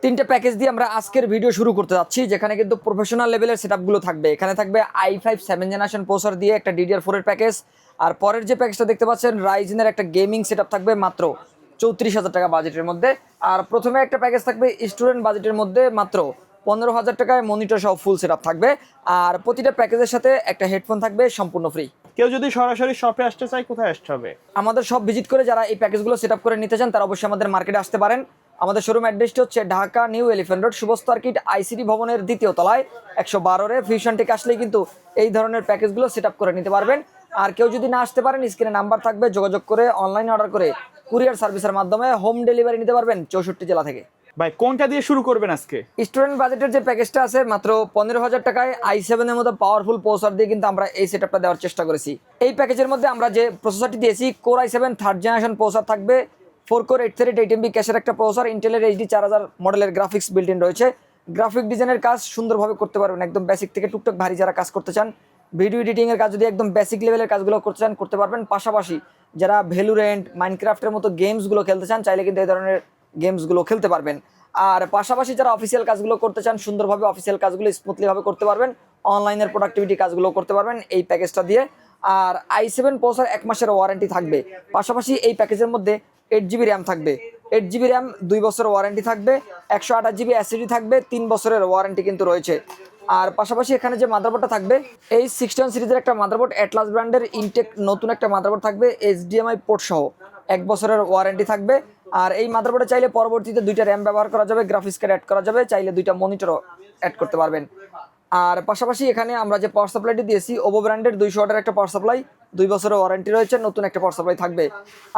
তিনটা প্যাকেজ দিয়ে আমরা আজকের ভিডিও শুরু করতে যাচ্ছি, যেখানে কিন্তু প্রফেশনাল লেভেলের সেটআপগুলো থাকবে। এখানে থাকবে i5 7th জেনারেশন প্রসেসর দিয়ে একটা DDR4 এর প্যাকেজ। আর পরের যে প্যাকেজটা দেখতে পাচ্ছেন রাইজেনের একটা গেমিং সেটআপ থাকবে মাত্র 34,000 টাকা বাজেটের মধ্যে। আর প্রথমে একটা প্যাকেজ থাকবে স্টুডেন্ট বাজেটের মধ্যে মাত্র 15,000 টাকায় মনিটর সহ ফুল সেটআপ থাকবে। আর প্রতিটা প্যাকেজের সাথে একটা হেডফোন থাকবে সম্পূর্ণ ফ্রি। কেউ যদি সরাসরি শপে আসতে চায় কোথায় আসতে হবে? আমাদের সব ভিজিট করে যারা এই প্যাকেজগুলো সেটআপ করে নিতে চান তারা অবশ্যই আমাদের মার্কেটে আসতে পারেন। আমাদের শোরুম অ্যাড্রেসটি হচ্ছে Dhaka new elephant road Shuvastu orchid ICT ভবনের 2য় তলায় 112 ফিউশন টেক আসলেই কিন্তু এই ধরনের প্যাকেজগুলো সেটআপ করে নিতে পারবেন। আর কেউ যদি না আসতে পারেন স্ক্রিনে নাম্বার থাকবে, যোগাযোগ করে অনলাইনে অর্ডার করে কুরিয়ার সার্ভিসের মাধ্যমে হোম ডেলিভারি নিতে পারবেন 64 জেলা থেকে। ভাই কোনটা দিয়ে শুরু করবেন আজকে? স্টুডেন্ট বাজেটের যে প্যাকেজটা আছে মাত্র 15,000 টাকায় i7 এর মধ্যে পাওয়ারফুল প্রসেসর দিয়ে কিন্তু আমরা এই সেটআপটা দেওয়ার চেষ্টা করেছি। এই প্যাকেজের মধ্যে আমরা যে প্রসেসরটি দিয়েছি core i7 3rd generation processor থাকবে, 4 কোর 838 MB ক্যাশের একটা প্রসেসর, ইন্টেলের HD 4000 মডেলের গ্রাফিক্স বিল্ট ইন রয়েছে। গ্রাফিক ডিজাইনের কাজ সুন্দরভাবে করতে পারবেন, একদম বেসিক থেকে টুকটাক ভারী যারা কাজ করতে চান, ভিডিও এডিটিং এর কাজ যদি একদম বেসিক লেভেলের কাজগুলো করতে চান করতে পারবেন। পাশাপাশি যারা ভ্যালোরেন্ট মাইনক্রাফটের মতো গেমসগুলো খেলতে চান চাইলে কিন্তু এই ধরনের গেমসগুলো খেলতে পারবেন। আর পাশাপাশি যারা অফিসিয়াল কাজগুলো করতে চান সুন্দরভাবে অফিসিয়াল কাজগুলো স্মুথলি ভাবে করতে পারবেন, অনলাইনের প্রোডাক্টিভিটি কাজগুলো করতে পারবেন এই প্যাকেজটা দিয়ে। আর i7 প্রসেসর 1 মাসের ওয়ারেন্টি থাকবে। পাশাপাশি এই প্যাকেজের মধ্যে 8GB র্যাম থাকবে, 8GB র্যাম 2 বছরের ওয়ারেন্টি থাকবে, 128GB SSD থাকবে, 3 বছরের ওয়ারেন্টি কিন্তু রয়েছে। আর পাশাপাশি এখানে যে মাদারবোর্ডটা থাকবে এই 61 সিরিজের একটা মাদারবোর্ড, অ্যাটলাস ব্র্যান্ডের ইনটেক নতুন একটা মাদারবোর্ড থাকবে, HDMI পোর্ট সহ 1 বছরের ওয়ারেন্টি থাকবে। আর এই মাদারবোর্ডে চাইলে পরবর্তীতে 2টা র্যাম ব্যবহার করা যাবে, গ্রাফিক্স কার্ড অ্যাড করা যাবে, চাইলে 2টা মনিটরও অ্যাড করতে পারবেন। আর পাশাপাশি এখানে আমরা যে পাওয়ার সাপ্লাইটি দিয়েছি ওভো ব্র্যান্ডের 200 ওয়াটের একটা পাওয়ার সাপ্লাই, 2 বছরের ওয়ারেন্টি রয়েছে, নতুন একটা পাওয়ার সাপ্লাই থাকবে।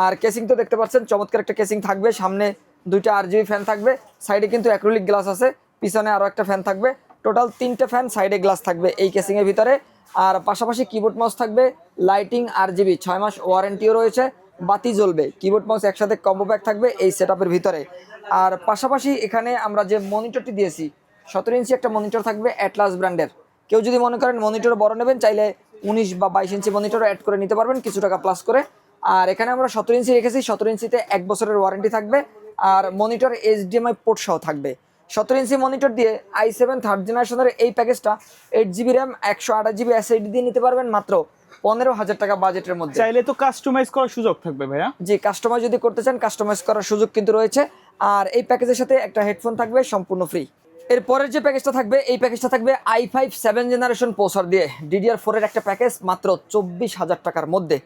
আর কেসিং তো দেখতে পাচ্ছেন চমৎকার একটা কেসিং থাকবে, সামনে 2টা RGB ফ্যান থাকবে, সাইডে কিন্তু অ্যাক্রিলিক গ্লাস আছে, পিছনে আরও একটা ফ্যান থাকবে, টোটাল 3টে ফ্যান সাইডে গ্লাস থাকবে এই কেসিংয়ের ভিতরে। আর পাশাপাশি কিবোর্ড মাউস থাকবে, লাইটিং RGB 6 মাস ওয়ারেন্টিও রয়েছে, বাতি জ্বলবে, কিবোর্ড মাউস একসাথে কম্বো প্যাক থাকবে এই সেটআপের ভিতরে। আর পাশাপাশি এখানে আমরা যে মনিটরটি দিয়েছি 17 ইঞ্চি একটা মনিটর থাকবে অ্যাটলাস ব্র্যান্ডের। কেউ যদি মনে করেন মনিটর বড় নেবেন চাইলে 19 বা 22 ইঞ্চি মনিটরও অ্যাড করে নিতে পারবেন কিছু টাকা প্লাস করে। আর এখানে আমরা 17 ইঞ্চি রেখেছি, 17 ইঞ্চিতে 1 বছরের ওয়ারেন্টি থাকবে, আর মনিটর HDMI পোর্ট সহ থাকবে। 17 ইঞ্চি মনিটর দিয়ে i7 3rd জেনারেশনের এই প্যাকেজটা 8GB র্যাম 128GB SSD দিয়ে নিতে পারবেন মাত্র 15,000 টাকা বাজেটের মধ্যে। চাইলে তো কাস্টমাইজ করার সুযোগ থাকবে ভাইয়া? জি, কাস্টমাইজ যদি করতে চান কাস্টমাইজ করার সুযোগ কিন্তু রয়েছে। আর এই প্যাকেজের সাথে একটা হেডফোন থাকবে সম্পূর্ণ ফ্রি। এরপরের যে প্যাকেজটা থাকবে এই প্যাকেজটা থাকবে i5 7th জেনারেশন প্রসেসর দিয়ে DDR4 এর একটা প্যাকেজ মাত্র 24,000 টাকার মধ্যে।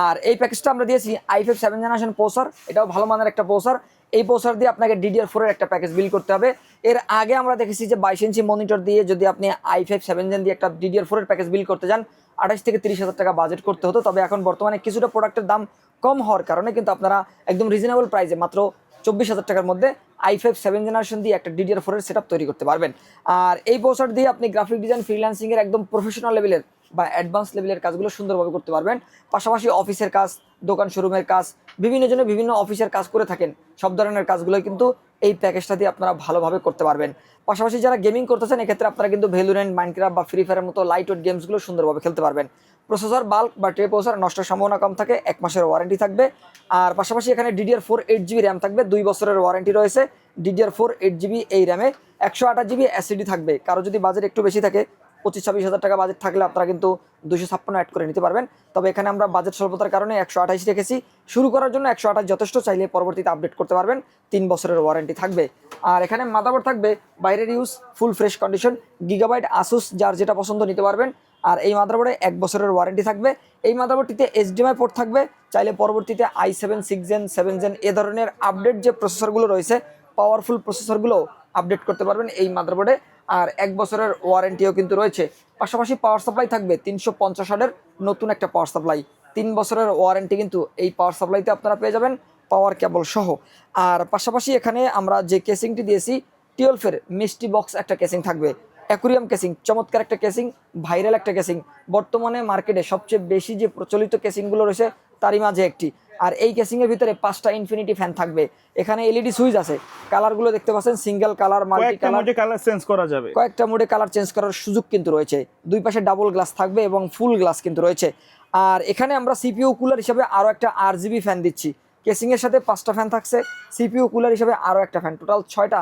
আর এই প্যাকেজটা আমরা দিয়েছি i5 7th জেনারেশন প্রসেসর, এটাও ভালো মানের একটা প্রসেসর। এই প্রসেসর দিয়ে আপনাকে DDR4 এর একটা প্যাকেজ বিল করতে হবে। এর আগে আমরা দেখেছি যে 22 ইঞ্চি মনিটর দিয়ে যদি আপনি i5 7 জেন দিয়ে একটা DDR4 এর প্যাকেজ বিল করতে যান 28 থেকে 30,000 টাকা বাজেট করতে হতো। তবে এখন বর্তমানে কিছুটা প্রোডাক্টের দাম কম হওয়ার কারণে কিন্তু আপনারা একদম রিজনেবল প্রাইসে মাত্র 24,000 টাকার মধ্যে i5 7 জেনারেশন দিয়ে একটা DDR4 এর সেটআপ তৈরি করতে পারবেন। আর এই প্রসেসর দিয়ে আপনি গ্রাফিক ডিজাইন ফ্রিল্যান্সিং এর একদম প্রফেশনাল লেভেলের বা অ্যাডভান্স লেভেলের কাজগুলো সুন্দরভাবে করতে পারবেন। পাশাপাশি অফিসের কাজ, দোকান শোরুমের কাজ, বিভিন্ন জনে বিভিন্ন অফিসের কাজ করে থাকেন, সব ধরনের কাজগুলো কিন্তু এই প্যাকেজটা দিয়ে আপনারা ভালোভাবে করতে পারবেন। পাশাপাশি যারা গেমিং করতেছেন এক্ষেত্রে আপনারা কিন্তু ভ্যালোরেন্ট মাইনক্রাফট বা ফ্রি ফায়ারের মতো লাইট ওয়েট গেমসগুলো সুন্দরভাবে খেলতে পারবেন। প্রসেসর বাল্ক বা ট্রে প্রসেসর নষ্টের সম্ভাবনা কম থাকে, 1 মাসের ওয়ারেন্টি থাকবে। আর পাশাপাশি এখানে DDR4 8GB র্যাম থাকবে, 2 বছরের ওয়ারেন্টি রয়েছে। DDR4 8GB এই র্যামে 128GB SSD থাকবে। কারো যদি বাজেট একটু বেশি থাকে 25-26,000 টাকা বাজেট থাকলে আপনারা কিন্তু 256 অ্যাড করে নিতে পারবেন। তবে এখানে আমরা বাজেট স্বল্পতার কারণে 128 রেখেছি। শুরু করার জন্য 128 যথেষ্ট, চাইলে পরবর্তীতে আপডেট করতে পারবেন, 3 বছরের ওয়ারেন্টি থাকবে। আর এখানে মাদারবোর্ড থাকবে বাইরের use full fresh condition, gigabyte Asus যার যেটা পছন্দ নিতে পারবেন। আর এই মাদারবোর্ডে 1 বছরের ওয়ারেন্টি থাকবে। এই মাদারবোর্ডটিতে HDMI পোর্ট থাকবে, চাইলে পরবর্তীতে i7 6 জেন 7 জেন এ ধরনের আপডেট যে প্রসেসরগুলো রয়েছে পাওয়ারফুল প্রসেসরগুলো আপডেট করতে পারবেন এই মাদারবোর্ডে। আর 1 বছরের ওয়ারেন্টিও কিন্তু রয়েছে। পাশাপাশি পাওয়ার সাপ্লাই থাকবে 350 ওয়াটের নতুন একটা পাওয়ার সাপ্লাই, 3 বছরের ওয়ারেন্টি কিন্তু এই পাওয়ার সাপ্লাইতে আপনারা পেয়ে যাবেন পাওয়ার কেবল সহ। আর পাশাপাশি এখানে আমরা যে কেসিংটি দিয়েছি 12 এর মিষ্টি বক্স একটা কেসিং থাকবে, অ্যাকুরিয়াম কেসিং, চমৎকার একটা কেসিং, ভাইরাল একটা কেসিং, বর্তমানে মার্কেটে সবচেয়ে বেশি যে প্রচলিত কেসিংগুলো রয়েছে তারই মাঝে একটি। আর এই কেসিংয়ের ভিতরে 5টা ইনফিনিটি ফ্যান থাকবে, এখানে LED সুইচ আছে, কালারগুলো দেখতে পাচ্ছেন single colour, multi colour, colour change করা যাবে, কয়েকটা মোডে কালার চেঞ্জ করার সুযোগ কিন্তু রয়েছে। দুই পাশে ডাবল গ্লাস থাকবে এবং ফুল গ্লাস কিন্তু রয়েছে। আর এখানে আমরা CPU কুলার হিসাবে আরও একটা RGB ফ্যান দিচ্ছি, কেসিংয়ের সাথে 5টা ফ্যান থাকছে, CPU কুলার হিসাবে আরও একটা ফ্যান, টোটাল 6টা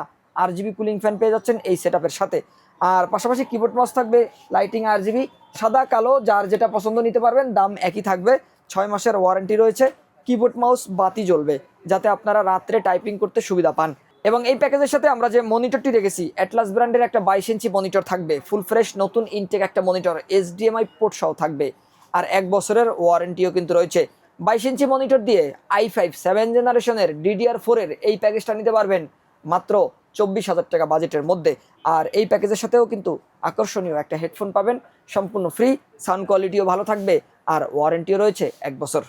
RGB কুলিং ফ্যান পেয়ে যাচ্ছেন এই সেটআপের সাথে। আর পাশাপাশি কিবোর্ড মাউস থাকবে লাইটিং RGB, সাদা কালো যার যেটা পছন্দ নিতে পারবেন, দাম একই থাকবে। 6 মাসের ওয়ারেন্টি রয়েছে। কিবোর্ড মাউস বাতি জ্বলবে যাতে আপনারা রাত্রে টাইপিং করতে সুবিধা পান। এবং এই প্যাকেজের সাথে আমরা যে মনিটরটি রেখেছি, অ্যাটলাস ব্র্যান্ডের একটা 22 ইঞ্চি মনিটর থাকবে, ফুল ফ্রেশ নতুন ইনটেক একটা মনিটর, HDMI পোর্ট সহ থাকবে। আর 1 বছরের ওয়ারেন্টিও কিন্তু রয়েছে। 22 ইঞ্চি মনিটর দিয়ে i5 7 জেনারেশনের DDR4 এর এই প্যাকেজটা নিতে পারবেন মাত্র 24,000 টাকা বাজেটের মধ্যে। আর এই প্যাকেজের সাথেও কিন্তু আকর্ষণীয় একটা হেডফোন পাবেন, সম্পূর্ণ ফ্রি, সাউন্ড কোয়ালিটিও ভালো থাকবে, আর ওয়ারেন্টিও রয়েছে 1 বছর।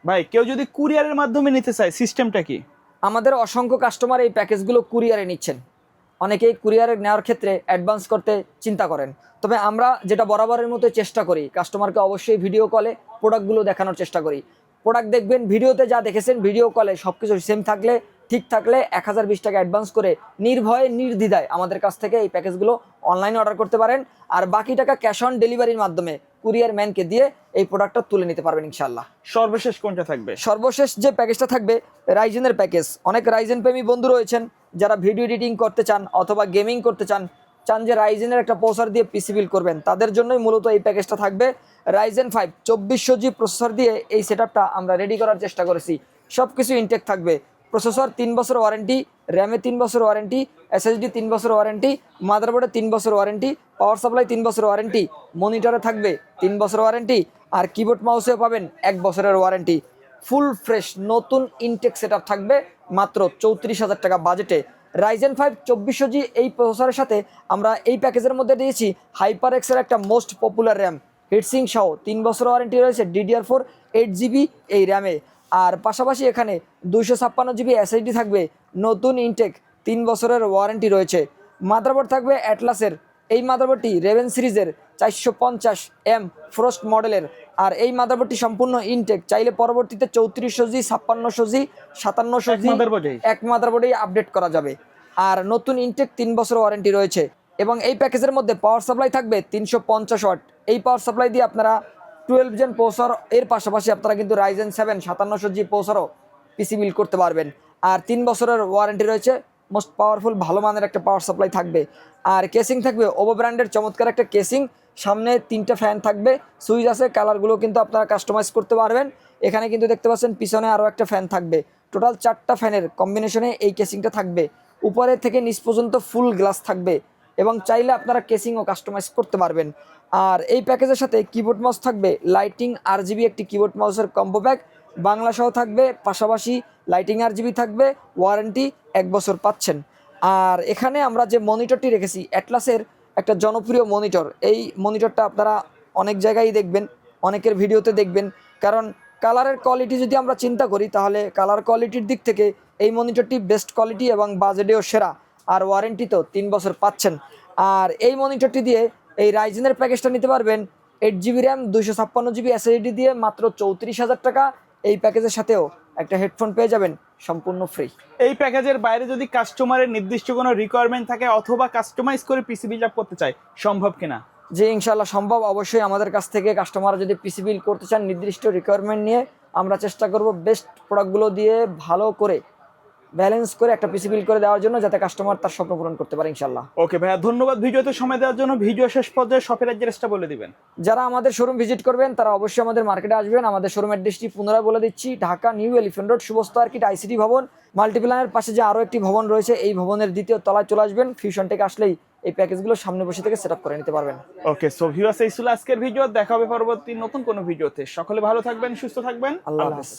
ভাই কেউ যদি কুরিয়ারের মাধ্যমে নিতে চায় সিস্টেমটা কি? আমাদের অসংখ্য কাস্টমার এই প্যাকেজগুলো কুরিয়ারে নিচ্ছেন। অনেকেই কুরিয়ারে নেওয়ার ক্ষেত্রে অ্যাডভান্স করতে চিন্তা করেন, তবে আমরা যেটা বরাবরের মতো চেষ্টা করি, কাস্টমারকে অবশ্যই ভিডিও কলে প্রোডাক্টগুলো দেখানোর চেষ্টা করি। প্রোডাক্ট দেখবেন, ভিডিওতে যা দেখেছেন ভিডিও কলে সব কিছু সেম থাকলে, ঠিক থাকলে 1020 টাকা অ্যাডভান্স করে নির্ভয়ে নির্দ্বিধায় আমাদের কাছ থেকে এই প্যাকেজগুলো অনলাইনে অর্ডার করতে পারেন। আর বাকি টাকা ক্যাশ অন ডেলিভারির মাধ্যমে কুরিয়ার ম্যানকে দিয়ে এই প্রোডাক্টটা তুলে নিতে পারবেন ইনশাল্লাহ। সর্বশেষ কোনটা থাকবে? সর্বশেষ যে প্যাকেজটা থাকবে রাইজেনের প্যাকেজ। অনেক রাইজেন প্রেমী বন্ধু রয়েছেন যারা ভিডিও এডিটিং করতে চান অথবা গেমিং করতে চান যে রাইজেনের একটা প্রসেসর দিয়ে পিসি বিল্ড করবেন, তাদের জন্যই মূলত এই প্যাকেজটা থাকবে। রাইজেন 5 2400G প্রসেসর দিয়ে এই সেটআপটা আমরা রেডি করার চেষ্টা করেছি। সব কিছু ইনটেক থাকবে। প্রসেসর 3 বছর ওয়ারেন্টি, র্যামে 3 বছর ওয়ারেন্টি, SSD 3 বছর ওয়ারেন্টি, মাদারবোর্ডে 3 বছর ওয়ারেন্টি, পাওয়ার সাপ্লাই 3 বছর ওয়ারেন্টি, মনিটরে থাকবে 3 বছর ওয়ারেন্টি, আর কিবোর্ড মাউসেও পাবেন 1 বছরের ওয়ারেন্টি। ফুল ফ্রেশ নতুন ইনটেক সেটআপ থাকবে মাত্র 34,000 টাকা বাজেটে। রাইজেন 5 2400G এই প্রসেসরের সাথে আমরা এই প্যাকেজের মধ্যে দিয়েছি HyperX এর একটা মোস্ট পপুলার র্যাম, হিটসিং সহ 3 বছর ওয়ারেন্টি রয়েছে DDR4 8GB এই র্যামে। আর পাশাপাশি এখানে 256GB SSD থাকবে, নতুন ইনটেক, 3 বছরের ওয়ারেন্টি রয়েছে। মাদারবোর্ড থাকবে অ্যাটলাসের, এই মাদারবোর্ডটি রেভেন সিরিজের 450M ফ্রস্ট মডেলের। আর এই মাদারবোর্ডটি সম্পূর্ণ ইনটেক, চাইলে পরবর্তীতে 3400G 5600G 5700G এক মাদারবোর্ডেই আপডেট করা যাবে। আর নতুন ইনটেক 3 বছর ওয়ারেন্টি রয়েছে। এবং এই প্যাকেজের মধ্যে পাওয়ার সাপ্লাই থাকবে 350 ওয়াট। এই পাওয়ার সাপ্লাই দিয়ে আপনারা 12 জেন প্রসেসর, এর পাশাপাশি আপনারা কিন্তু রাইজেন 7 5700G প্রসেসরও পিসি বিল্ড করতে পারবেন। আর 3 বছরের ওয়ারেন্টি রয়েছে। মোস্ট পাওয়ারফুল ভালো মানের একটা পাওয়ার সাপ্লাই থাকবে। আর কেসিং থাকবে ওভো ব্র্যান্ডের চমৎকার একটা কেসিং, সামনে 3টা ফ্যান থাকবে, সুইচ আছে, কালারগুলো কিন্তু আপনারা কাস্টমাইজ করতে পারবেন। এখানে কিন্তু দেখতে পাচ্ছেন পিছনে আরও একটা ফ্যান থাকবে। টোটাল 4টা ফ্যানের কম্বিনেশনে এই কেসিংটা থাকবে। উপরে থেকে নিচ পর্যন্ত ফুল গ্লাস থাকবে এবং চাইলে আপনারা কেসিংও কাস্টমাইজ করতে পারবেন। আর এই প্যাকেজের সাথে কিবোর্ড মাউস থাকবে লাইটিং RGB একটি কিবোর্ড মাউসের কম্বো প্যাক, বাংলা সহ থাকবে, পাশাপাশি লাইটিং RGB থাকবে, ওয়ারেন্টি 1 বছর পাচ্ছেন। আর এখানে আমরা যে মনিটরটি রেখেছি অ্যাটলাসের একটা জনপ্রিয় মনিটর, এই মনিটরটা আপনারা অনেক জায়গায় দেখবেন, অনেকের ভিডিওতে দেখবেন। কারণ কালারের কোয়ালিটি যদি আমরা চিন্তা করি তাহলে কালার কোয়ালিটির দিক থেকে এই মনিটরটি বেস্ট কোয়ালিটি এবং বাজেটেও সেরা। আর ওয়ারেন্টি তো 3 বছর পাচ্ছেন। আর এই মনিটরটি দিয়ে এই রাইজেনের প্যাকেজটা নিতে পারবেন 8GB র্যাম 256GB SSD দিয়ে মাত্র 34,000 টাকা। এই প্যাকেজের সাথেও একটা হেডফোন পেয়ে যাবেন সম্পূর্ণ ফ্রি। এই প্যাকেজের বাইরে যদি কাস্টমারের নির্দিষ্ট কোনো রিকোয়ারমেন্ট থাকে অথবা কাস্টমাইজ করে পিসি বিল্ড আপ করতে চায়, সম্ভব কিনা? যে ইনশাল্লাহ সম্ভব। অবশ্যই আমাদের কাছ থেকে কাস্টমার যদি পিসি বিল্ড করতে চান নির্দিষ্ট রিকোয়ারমেন্ট নিয়ে, আমরা চেষ্টা করব বেস্ট প্রোডাক্টগুলো দিয়ে ভালো করে ব্যালেন্স করে একটা পিসি বিল্ড করে দেওয়ার জন্য, যাতে কাস্টমার তার স্বপ্ন পূরণ করতে পারে ইনশাল্লাহ। ওকে ভাইয়া, ধন্যবাদ ভিডিওতে সময় দেওয়ার জন্য। ভিডিও শেষ পর্যায়ে শপের অ্যাড্রেসটা বলে দিবেন। যারা আমাদের শোরুম ভিজিট করবেন তারা অবশ্যই আমাদের মার্কেটে আসবেন। আমাদের শোরুম অ্যাড্রেসটি পুনরায় বলে দিচ্ছি, Dhaka new elephant road শুভস্ত আর্কিট ICT ভবন, মাল্টিপ্লানের পাশে যে আরও একটি ভবন রয়েছে এই ভবনের 2য় তলায় চলে আসবেন। ফিউশন টেক আসলেই এই প্যাকেজগুলো সামনে বসে থেকে সেট আপ করে নিতে পারবেন। ওকে, সো ভিউয়ার্স, এই ছিল আজকের ভিডিও। দেখা হবে পরবর্তী নতুন কোনো ভিডিওতে। সকলে ভালো থাকবেন, সুস্থ থাকবেন। আল্লাহ হাফেজ।